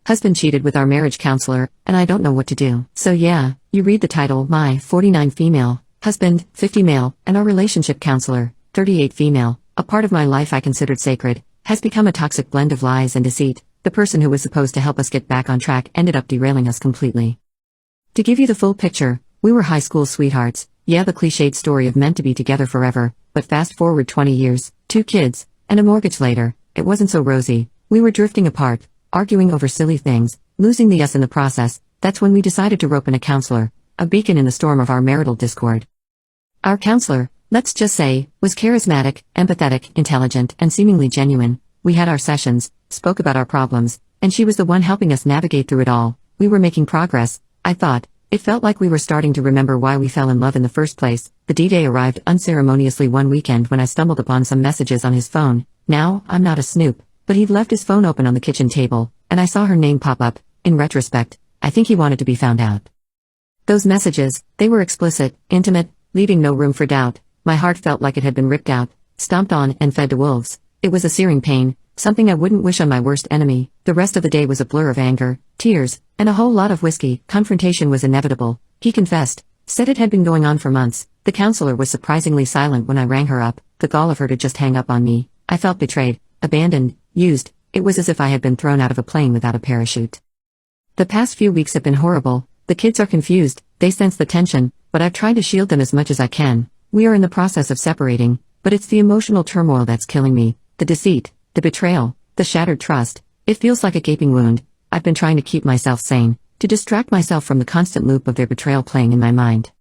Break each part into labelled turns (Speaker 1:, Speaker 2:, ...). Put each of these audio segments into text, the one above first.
Speaker 1: Husband cheated with our marriage counselor, and I don't know what to do. So yeah, you read the title, my 49 female, husband, 50 male, and our relationship counselor, 38 female, a part of my life I considered sacred, has become a toxic blend of lies and deceit. The person who was supposed to help us get back on track ended up derailing us completely. To give you the full picture, we were high school sweethearts. Yeah, the cliched story of meant to be together forever, but fast forward 20 years, 2 kids, and a mortgage later, it wasn't so rosy. We were drifting apart, arguing over silly things, losing the us in the process. That's when we decided to rope in a counselor, a beacon in the storm of our marital discord. Our counselor, let's just say, was charismatic, empathetic, intelligent, and seemingly genuine. We had our sessions, spoke about our problems, and she was the one helping us navigate through it all. We were making progress, I thought. It felt like we were starting to remember why we fell in love in the first place. The D-Day arrived unceremoniously one weekend when I stumbled upon some messages on his phone. Now, I'm not a snoop, but he'd left his phone open on the kitchen table, and I saw her name pop up. In retrospect, I think he wanted to be found out. Those messages, they were explicit, intimate, leaving no room for doubt. My heart felt like it had been ripped out, stomped on, and fed to wolves. It was a searing pain, something I wouldn't wish on my worst enemy. The rest of the day was a blur of anger, tears, and a whole lot of whiskey. Confrontation was inevitable. He confessed, said it had been going on for months. The counselor was surprisingly silent when I rang her up. The gall of her to just hang up on me. I felt betrayed, abandoned, used. It was as if I had been thrown out of a plane without a parachute. The past few weeks have been horrible. The kids are confused, they sense the tension, but I've tried to shield them as much as I can. We are in the process of separating, but it's the emotional turmoil that's killing me. The deceit, the betrayal, the shattered trust. It feels like a gaping wound. I've been trying to keep myself sane, to distract myself from the constant loop of their betrayal playing in my mind.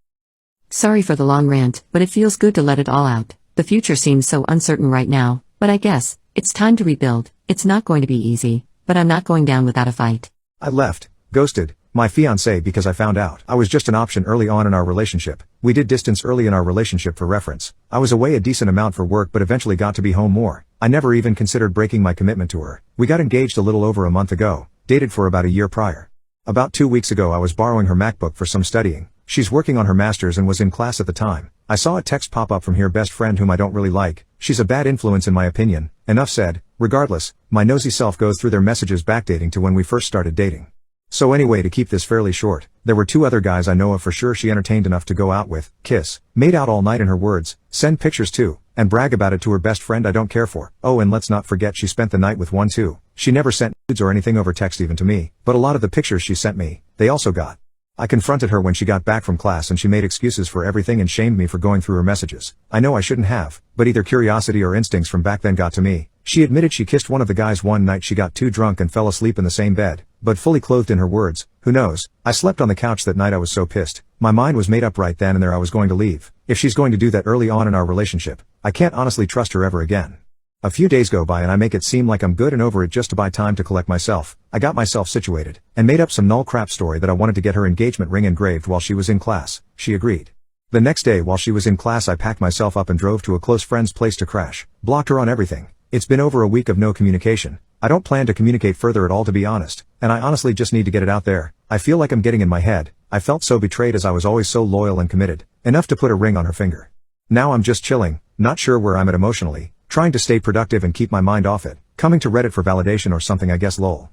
Speaker 1: Sorry for the long rant, but it feels good to let it all out. The future seems so uncertain right now, but I guess, it's time to rebuild. It's not going to be easy, but I'm not going down without a fight.
Speaker 2: I left, ghosted, my fiancée because I found out I was just an option early on in our relationship. We did distance early in our relationship for reference. I was away a decent amount for work but eventually got to be home more. I never even considered breaking my commitment to her. We got engaged a little over a month ago, dated for about a year prior. About 2 weeks ago I was borrowing her MacBook for some studying. She's working on her master's and was in class at the time. I saw a text pop up from her best friend whom I don't really like. She's a bad influence in my opinion. Enough said. Regardless, my nosy self goes through their messages backdating to when we first started dating. So anyway, to keep this fairly short, there were 2 other guys I know of for sure she entertained enough to go out with, kiss, made out all night in her words, send pictures to, and brag about it to her best friend I don't care for. Oh, and let's not forget she spent the night with one too. She never sent nudes or anything over text even to me, but a lot of the pictures she sent me, they also got. I confronted her when she got back from class and she made excuses for everything and shamed me for going through her messages. I know I shouldn't have, but either curiosity or instincts from back then got to me. She admitted she kissed one of the guys one night she got too drunk and fell asleep in the same bed, but fully clothed in her words. Who knows? I slept on the couch that night. I was so pissed. My mind was made up right then and there I was going to leave. If she's going to do that early on in our relationship, I can't honestly trust her ever again. A few days go by and I make it seem like I'm good and over it just to buy time to collect myself. I got myself situated, and made up some null crap story that I wanted to get her engagement ring engraved while she was in class. She agreed. The next day while she was in class I packed myself up and drove to a close friend's place to crash. Blocked her on everything. It's been over a week of no communication. I don't plan to communicate further at all to be honest, and I honestly just need to get it out there. I feel like I'm getting in my head. I felt so betrayed as I was always so loyal and committed, enough to put a ring on her finger. Now I'm just chilling, not sure where I'm at emotionally, trying to stay productive and keep my mind off it, coming to Reddit for validation or something I guess lol.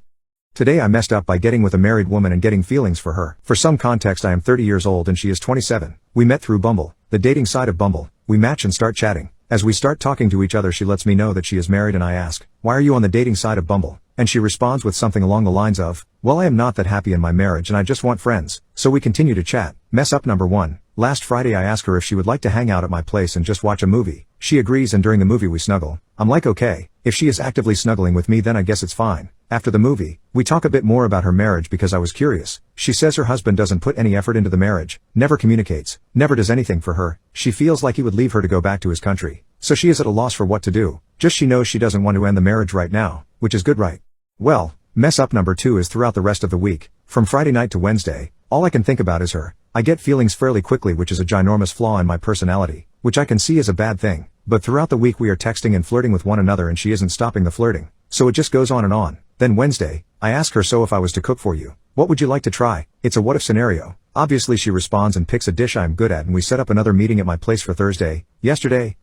Speaker 2: Today I messed up by getting with a married woman and getting feelings for her. For some context, I am 30 years old and she is 27. We met through Bumble, the dating side of Bumble. We match and start chatting. As we start talking to each other she lets me know that she is married and I ask, why are you on the dating side of Bumble? And she responds with something along the lines of, well, I am not that happy in my marriage and I just want friends. So we continue to chat. Mess up number 1. Last Friday I ask her if she would like to hang out at my place and just watch a movie. She agrees and during the movie we snuggle. I'm like okay, if she is actively snuggling with me then I guess it's fine. After the movie, we talk a bit more about her marriage because I was curious. She says her husband doesn't put any effort into the marriage, never communicates, never does anything for her. She feels like he would leave her to go back to his country. So she is at a loss for what to do. Just she knows she doesn't want to end the marriage right now, which is good, right? Well, mess up number 2 is throughout the rest of the week, from Friday night to Wednesday, all I can think about is her. I get feelings fairly quickly, which is a ginormous flaw in my personality, which I can see as a bad thing. But throughout the week we are texting and flirting with one another and she isn't stopping the flirting. So it just goes on and on. Then Wednesday, I ask her, so if I was to cook for you, What would you like to try? It's a what if scenario. Obviously she responds and picks a dish I'm good at, and we set up another meeting at my place for Thursday. Yesterday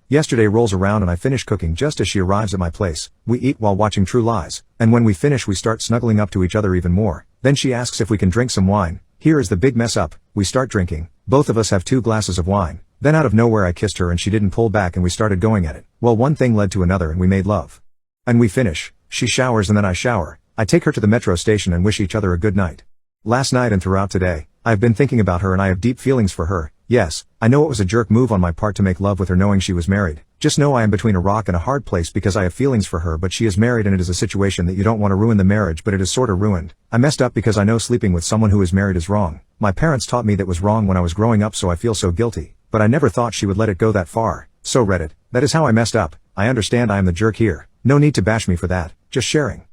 Speaker 2: rolls around and I finish cooking just as she arrives at my place. We eat while watching True Lies, and when we finish we start snuggling up to each other even more. Then she asks if we can drink some wine. Here is the big mess up. We start drinking. Both of us have 2 glasses of wine. Then out of nowhere I kissed her and she didn't pull back and we started going at it. Well, one thing led to another and we made love. And we finish. She showers and then I shower. I take her to the metro station and wish each other a good night. Last night and throughout today, I've been thinking about her and I have deep feelings for her. Yes, I know it was a jerk move on my part to make love with her knowing she was married. Just know I am between a rock and a hard place because I have feelings for her, but she is married and it is a situation that you don't want to ruin the marriage, but it is sorta ruined. I messed up because I know sleeping with someone who is married is wrong. My parents taught me that was wrong when I was growing up, so I feel so guilty. But I never thought she would let it go that far. So Reddit, that is how I messed up. I understand I am the jerk here. No need to bash me for that. Just sharing.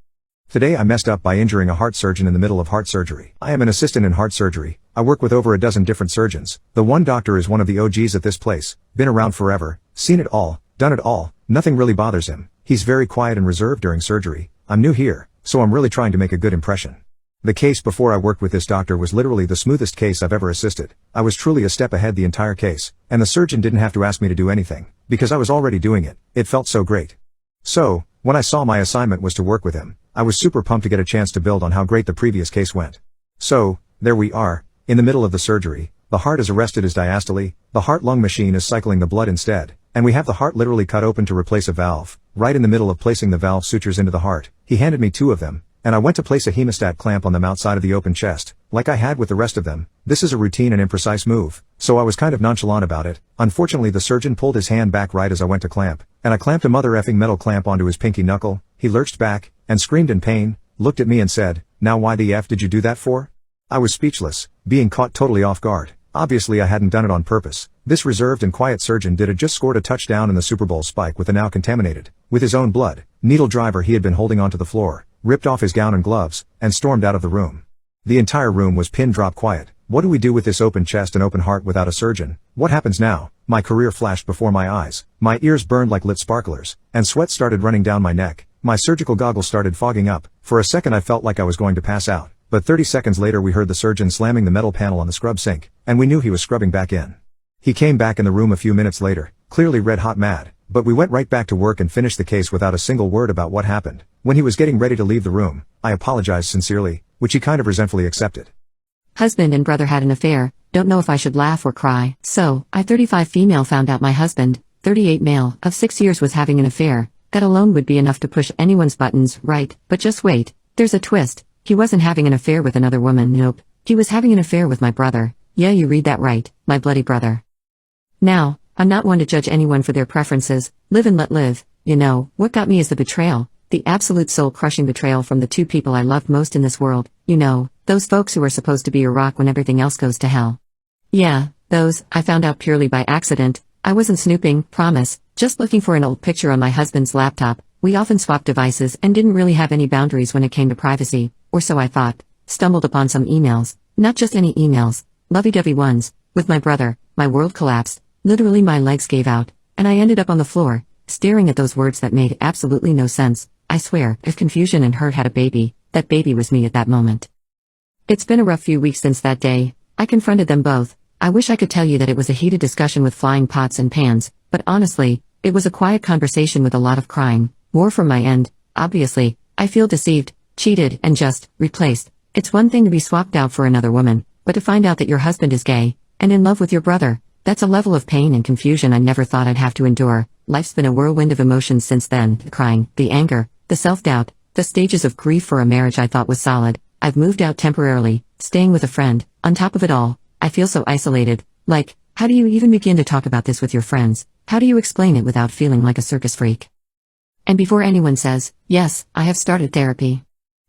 Speaker 2: Today I messed up by injuring a heart surgeon in the middle of heart surgery. I am an assistant in heart surgery. I work with over a dozen different surgeons. The one doctor is one of the OGs at this place. Been around forever. Seen it all. Done it all. Nothing really bothers him. He's very quiet and reserved during surgery. I'm new here, so I'm really trying to make a good impression. The case before I worked with this doctor was literally the smoothest case I've ever assisted. I was truly a step ahead the entire case, and the surgeon didn't have to ask me to do anything, because I was already doing it. It felt so great. So, when I saw my assignment was to work with him, I was super pumped to get a chance to build on how great the previous case went. So, there we are, in the middle of the surgery. The heart is arrested as diastole, the heart-lung machine is cycling the blood instead, and we have the heart literally cut open to replace a valve. Right in the middle of placing the valve sutures into the heart, he handed me 2 of them, and I went to place a hemostat clamp on them outside of the open chest, like I had with the rest of them. This is a routine and imprecise move, so I was kind of nonchalant about it. Unfortunately the surgeon pulled his hand back right as I went to clamp, and I clamped a mother effing metal clamp onto his pinky knuckle. He lurched back, and screamed in pain, looked at me and said, "Now why the F did you do that for?" I was speechless, being caught totally off guard. Obviously I hadn't done it on purpose. This reserved and quiet surgeon did it just scored a touchdown in the Super Bowl spike with the now contaminated, with his own blood, needle driver he had been holding onto the floor, ripped off his gown and gloves, and stormed out of the room. The entire room was pin drop quiet. What do we do with this open chest and open heart without a surgeon? What happens now? My career flashed before my eyes. My ears burned like lit sparklers, and sweat started running down my neck. My surgical goggles started fogging up. For a second I felt like I was going to pass out, but 30 seconds later we heard the surgeon slamming the metal panel on the scrub sink, and we knew he was scrubbing back in. He came back in the room a few minutes later, clearly red hot mad, but we went right back to work and finished the case without a single word about what happened. When he was getting ready to leave the room, I apologized sincerely, which he kind of resentfully accepted.
Speaker 1: Husband and brother had an affair, don't know if I should laugh or cry. So, I 35 female found out my husband, 38 male, of 6 years was having an affair. That alone would be enough to push anyone's buttons, right? But just wait, there's a twist. He wasn't having an affair with another woman, nope. He was having an affair with my brother. Yeah, you read that right, my bloody brother. Now, I'm not one to judge anyone for their preferences, live and let live. You know, what got me is the betrayal, the absolute soul-crushing betrayal from the 2 people I loved most in this world. You know, those folks who are supposed to be your rock when everything else goes to hell. Yeah, those, I found out purely by accident. I wasn't snooping, promise, just looking for an old picture on my husband's laptop. We often swapped devices and didn't really have any boundaries when it came to privacy, or so I thought. Stumbled upon some emails, not just any emails, lovey-dovey ones, with my brother. My world collapsed, literally my legs gave out, and I ended up on the floor, staring at those words that made absolutely no sense. I swear, if confusion and hurt had a baby, that baby was me at that moment. It's been a rough few weeks since that day. I confronted them both. I wish I could tell you that it was a heated discussion with flying pots and pans, but honestly, it was a quiet conversation with a lot of crying. More from my end. Obviously, I feel deceived, cheated, and just replaced. It's one thing to be swapped out for another woman, but to find out that your husband is gay, and in love with your brother, that's a level of pain and confusion I never thought I'd have to endure. Life's been a whirlwind of emotions since then, the crying, the anger, the self-doubt, the stages of grief for a marriage I thought was solid. I've moved out temporarily, staying with a friend. On top of it all, I feel so isolated. Like, how do you even begin to talk about this with your friends? How do you explain it without feeling like a circus freak? And before anyone says, yes, I have started therapy.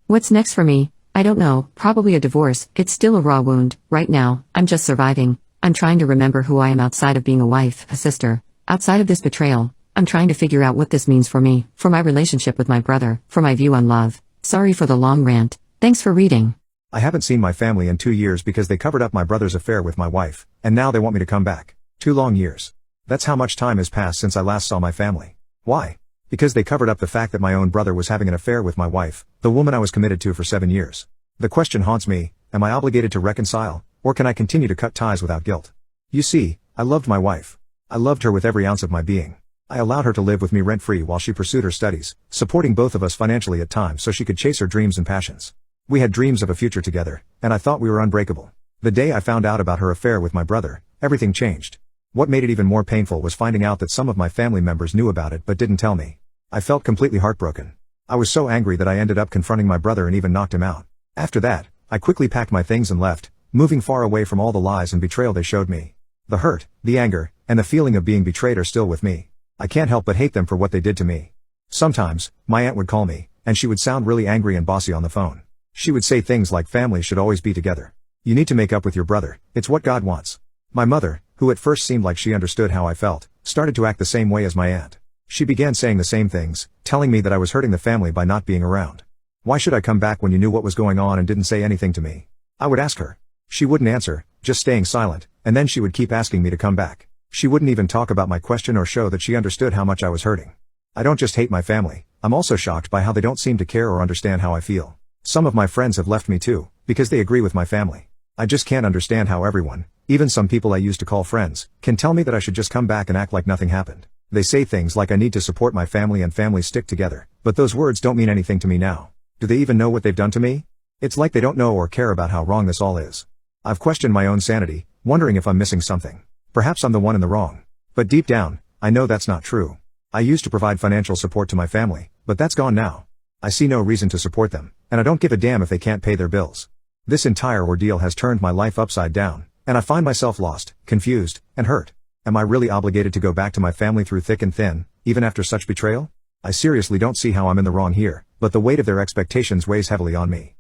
Speaker 1: What's next for me? I don't know, probably a divorce. It's still a raw wound. Right now, I'm just surviving. I'm trying to remember who I am outside of being a wife, a sister. Outside of this betrayal, I'm trying to figure out what this means for me, for my relationship with my brother, for my view on love. Sorry for the long rant. Thanks for reading.
Speaker 2: I haven't seen my family in 2 years because they covered up my brother's affair with my wife, and now they want me to come back. 2 long years. That's how much time has passed since I last saw my family. Why? Because they covered up the fact that my own brother was having an affair with my wife, the woman I was committed to for 7 years. The question haunts me, Am I obligated to reconcile, or can I continue to cut ties without guilt? You see, I loved my wife. I loved her with every ounce of my being. I allowed her to live with me rent-free while she pursued her studies, supporting both of us financially at times so she could chase her dreams and passions. We had dreams of a future together, and I thought we were unbreakable. The day I found out about her affair with my brother, everything changed. What made it even more painful was finding out that some of my family members knew about it but didn't tell me. I felt completely heartbroken. I was so angry that I ended up confronting my brother and even knocked him out. After that, I quickly packed my things and left, moving far away from all the lies and betrayal they showed me. The hurt, the anger, and the feeling of being betrayed are still with me. I can't help but hate them for what they did to me. Sometimes, my aunt would call me, and she would sound really angry and bossy on the phone. She would say things like families should always be together. You need to make up with your brother, it's what God wants. My mother, who at first seemed like she understood how I felt, started to act the same way as my aunt. She began saying the same things, telling me that I was hurting the family by not being around. Why should I come back when you knew what was going on and didn't say anything to me? I would ask her. She wouldn't answer, just staying silent, and then she would keep asking me to come back. She wouldn't even talk about my question or show that she understood how much I was hurting. I don't just hate my family, I'm also shocked by how they don't seem to care or understand how I feel. Some of my friends have left me too, because they agree with my family. I just can't understand how everyone, even some people I used to call friends, can tell me that I should just come back and act like nothing happened. They say things like I need to support my family and families stick together, but those words don't mean anything to me now. Do they even know what they've done to me? It's like they don't know or care about how wrong this all is. I've questioned my own sanity, wondering if I'm missing something. Perhaps I'm the one in the wrong. But deep down, I know that's not true. I used to provide financial support to my family, but that's gone now. I see no reason to support them, and I don't give a damn if they can't pay their bills. This entire ordeal has turned my life upside down, and I find myself lost, confused, and hurt. Am I really obligated to go back to my family through thick and thin, even after such betrayal? I seriously don't see how I'm in the wrong here, but the weight of their expectations weighs heavily on me.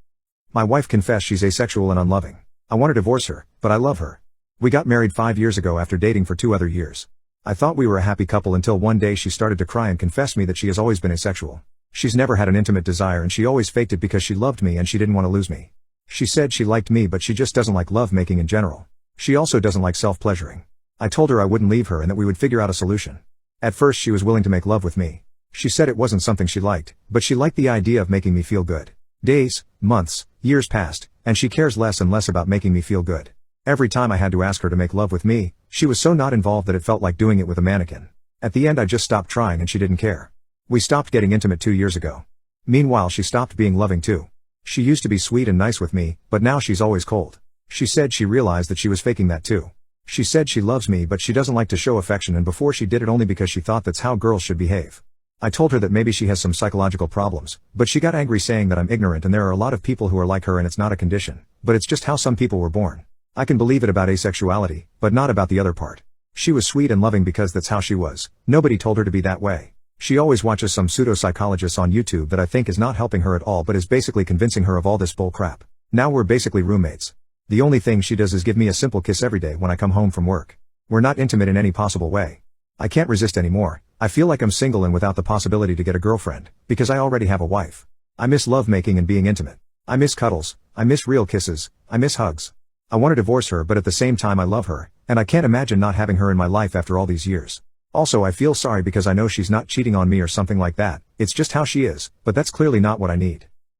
Speaker 2: My wife confessed she's asexual and unloving. I want to divorce her, but I love her. We got married 5 years ago after dating for 2 other years. I thought we were a happy couple until one day she started to cry and confessed me that she has always been asexual. She's never had an intimate desire and she always faked it because she loved me and she didn't want to lose me. She said she liked me but she just doesn't like love making in general. She also doesn't like self-pleasuring. I told her I wouldn't leave her and that we would figure out a solution. At first she was willing to make love with me. She said it wasn't something she liked, but she liked the idea of making me feel good. Days, months, years passed, and she cares less and less about making me feel good. Every time I had to ask her to make love with me, she was so not involved that it felt like doing it with a mannequin. At the end I just stopped trying and she didn't care. We stopped getting intimate 2 years ago. Meanwhile she stopped being loving too. She used to be sweet and nice with me, but now she's always cold. She said she realized that she was faking that too. She said she loves me but she doesn't like to show affection and before she did it only because she thought that's how girls should behave. I told her that maybe she has some psychological problems, but she got angry saying that I'm ignorant and there are a lot of people who are like her and it's not a condition, but it's just how some people were born. I can believe it about asexuality, but not about the other part. She was sweet and loving because that's how she was. Nobody told her to be that way. She always watches some pseudo-psychologists on YouTube that I think is not helping her at all but is basically convincing her of all this bull crap. Now we're basically roommates. The only thing she does is give me a simple kiss every day when I come home from work. We're not intimate in any possible way. I can't resist anymore. I feel like I'm single and without the possibility to get a girlfriend, because I already have a wife. I miss lovemaking and being intimate. I miss cuddles. I miss real kisses. I miss hugs. I want to divorce her but at the same time I love her, and I can't imagine not having her in my life after all these years. Also I feel sorry because I know she's not cheating on me or something like that, it's just how she is, but that's clearly not what I need.